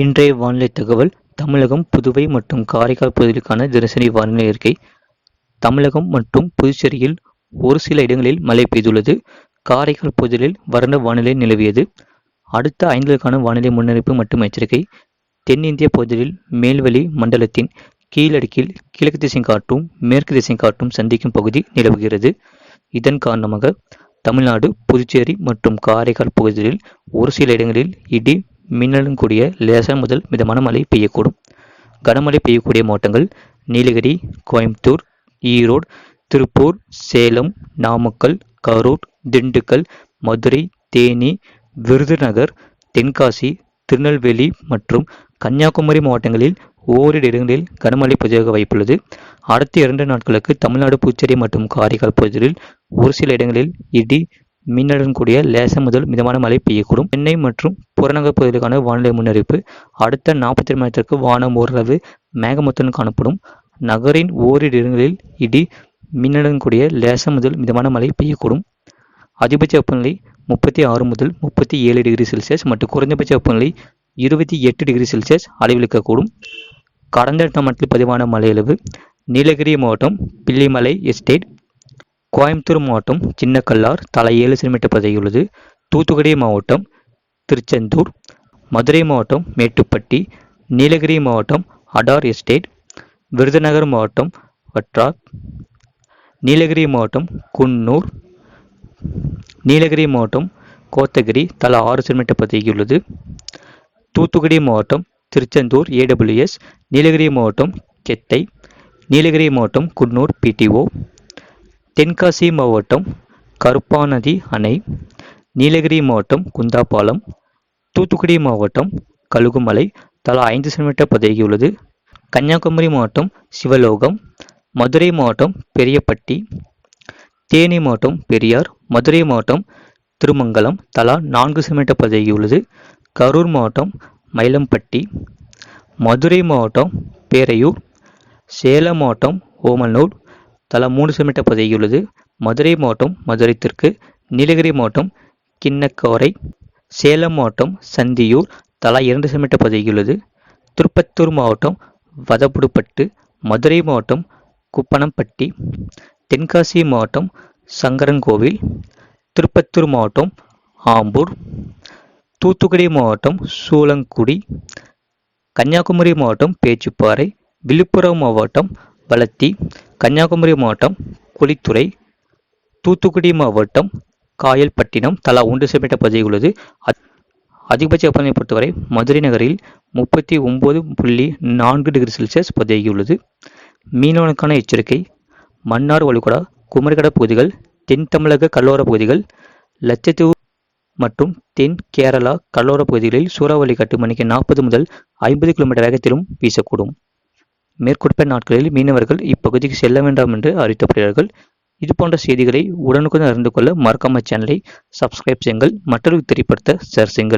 இன்றைய வானிலை தகவல். தமிழகம், புதுவை மற்றும் காரைக்கால் பகுதிகளுக்கான தினசரி வானிலை அறிக்கை. தமிழகம் மற்றும் புதுச்சேரியில் ஒரு சில இடங்களில் மழை பெய்துள்ளது. காரைக்கால் பகுதிகளில் வறண்ட வானிலை நிலவியது. அடுத்த 5 நாட்களுக்கான வானிலை முன்னறிவிப்பு மற்றும் எச்சரிக்கை. தென்னிந்திய பகுதிகளில் மேல்வளி மண்டலத்தின் கீழடுக்கில் கிழக்கு திசை காற்றும் மேற்கு திசை காற்றும் சந்திக்கும் பகுதி நிலவுகிறது. இதன் காரணமாக தமிழ்நாடு, புதுச்சேரி மற்றும் காரைக்கால் பகுதிகளில் ஒரு சில இடங்களில் இடி மின்னலுடன் கூடிய லேசான முதல் மிதமான மழை பெய்யக்கூடும். கனமழை பெய்யக்கூடிய மாவட்டங்கள் நீலகிரி, கோயம்புத்தூர், ஈரோடு, திருப்பூர், சேலம், நாமக்கல், கரூர், திண்டுக்கல், மதுரை, தேனி, விருதுநகர், தென்காசி, திருநெல்வேலி மற்றும் கன்னியாகுமரி மாவட்டங்களில் ஓரிரு இடங்களில் கனமழை பதிவாக வாய்ப்புள்ளது. அடுத்த 2 நாட்களுக்கு தமிழ்நாடு, புதுச்சேரி மற்றும் காரைக்கால் பகுதிகளில் ஒரு சில இடங்களில் இடி மின்னலுடன் கூடிய லேசான முதல் மிதமான மழை பெய்யக்கூடும். சென்னை மற்றும் புறநகர் பகுதிகளுக்கான வானிலை முன்னறிவிப்பு. அடுத்த 48 மணி நேரத்திற்கு வானம் ஓரளவு மேகமூட்டத்துடன் காணப்படும். நகரின் ஓரிரு இடங்களில் இடி மின்னலுடன் கூடிய லேசான முதல் மிதமான மழை பெய்யக்கூடும். அதிகபட்ச வெப்பநிலை 36 முதல் 37 டிகிரி செல்சியஸ் மற்றும் குறைந்தபட்ச வெப்பநிலை 28 டிகிரி செல்சியஸ் அளவிருக்கக்கூடும். கடந்த 8 நாட்களில் பதிவான மழையளவு: நீலகிரி மாவட்டம் பில்லிமலை எஸ்டேட், கோயம்புத்தூர் மாவட்டம் சின்னக்கல்லார் தலா 7 சென்டிமீட்டர் பதிவாகியுள்ளது. தூத்துக்குடி மாவட்டம் திருச்செந்தூர், மதுரை மாவட்டம் மேட்டுப்பட்டி, நீலகிரி மாவட்டம் அடார் எஸ்டேட், விருதுநகர் மாவட்டம் வற்றார், நீலகிரி மாவட்டம் குன்னூர், நீலகிரி மாவட்டம் கோத்தகிரி தலா 6 சென்டிமீட்டர் பதிவாகியுள்ளது. தூத்துக்குடி மாவட்டம் திருச்செந்தூர் AWS, நீலகிரி மாவட்டம் கெத்தை, நீலகிரி மாவட்டம் குன்னூர் PTO, தென்காசி மாவட்டம் கருப்பாநதி அணை, நீலகிரி மாவட்டம் குந்தாபாலம், தூத்துக்குடி மாவட்டம் கழுகுமலை தலா 5 சென்டிமீட்டர் பதிவாகியுள்ளது. கன்னியாகுமரி மாவட்டம் சிவலோகம், மதுரை மாவட்டம் பெரியப்பட்டி, தேனி மாவட்டம் பெரியார், மதுரை மாவட்டம் திருமங்கலம் தலா 4 சென்டிமீட்டர் பதிவாகியுள்ளது. கரூர் மாவட்டம் மயிலம்பட்டி, மதுரை மாவட்டம் பேரையூர், சேலம் மாவட்டம் ஓமலூர் தலா 3 சென்டிமீட்டர் பதிவாகியுள்ளது. மதுரை மாவட்டம் மதுரை தெற்கு, நீலகிரி மாவட்டம் கிண்ணக்கோரை, சேலம் மாவட்டம் சந்தியூர் தலா 2 சென்டிமீட்டர் பதிவாகியுள்ளது. திருப்பத்தூர் மாவட்டம் வதப்புடுப்பட்டு, மதுரை மாவட்டம் குப்பனம்பட்டி, தென்காசி மாவட்டம் சங்கரன்கோவில், திருப்பத்தூர் மாவட்டம் ஆம்பூர், தூத்துக்குடி மாவட்டம் சூளங்குடி, கன்னியாகுமரி மாவட்டம் பேச்சிப்பாறை, விழுப்புரம் மாவட்டம் வளத்தி, கன்னியாகுமரி மாவட்டம் குளித்துறை, தூத்துக்குடி மாவட்டம் காயல்பட்டினம் தலா 1 சென்டிமீட்டர் பதிவாகியுள்ளது. அதிகபட்ச வெப்பநிலை பொறுத்தவரை மதுரை நகரில் 39.4 டிகிரி செல்சியஸ் பதிவாகியுள்ளது. மீனவனுக்கான எச்சரிக்கை: மன்னார் வளைகுடா, குமரிக்கடல் பகுதிகள், தென் தமிழக கடலோர பகுதிகள், லட்சத்தீவு மற்றும் தென் கேரளா கடலோர பகுதிகளில் சூறாவளி காற்று மணிக்கு 40 முதல் 50 கிலோமீட்டர் வேகத்திலும் வீசக்கூடும். மேற்குறிப்பிட்ட நாட்களில் மீனவர்கள் இப்பகுதிக்கு செல்ல வேண்டாம் என்று அறிவிக்கப்படுகிறார்கள். இதுபோன்ற செய்திகளை உடனுக்குடன் அறிந்து கொள்ள மறக்காம சேனலை சப்ஸ்கிரைப் செய்யுங்கள். மற்றவர்களுக்கு தெரியப்படுத்த ஷேர் செய்யுங்கள்.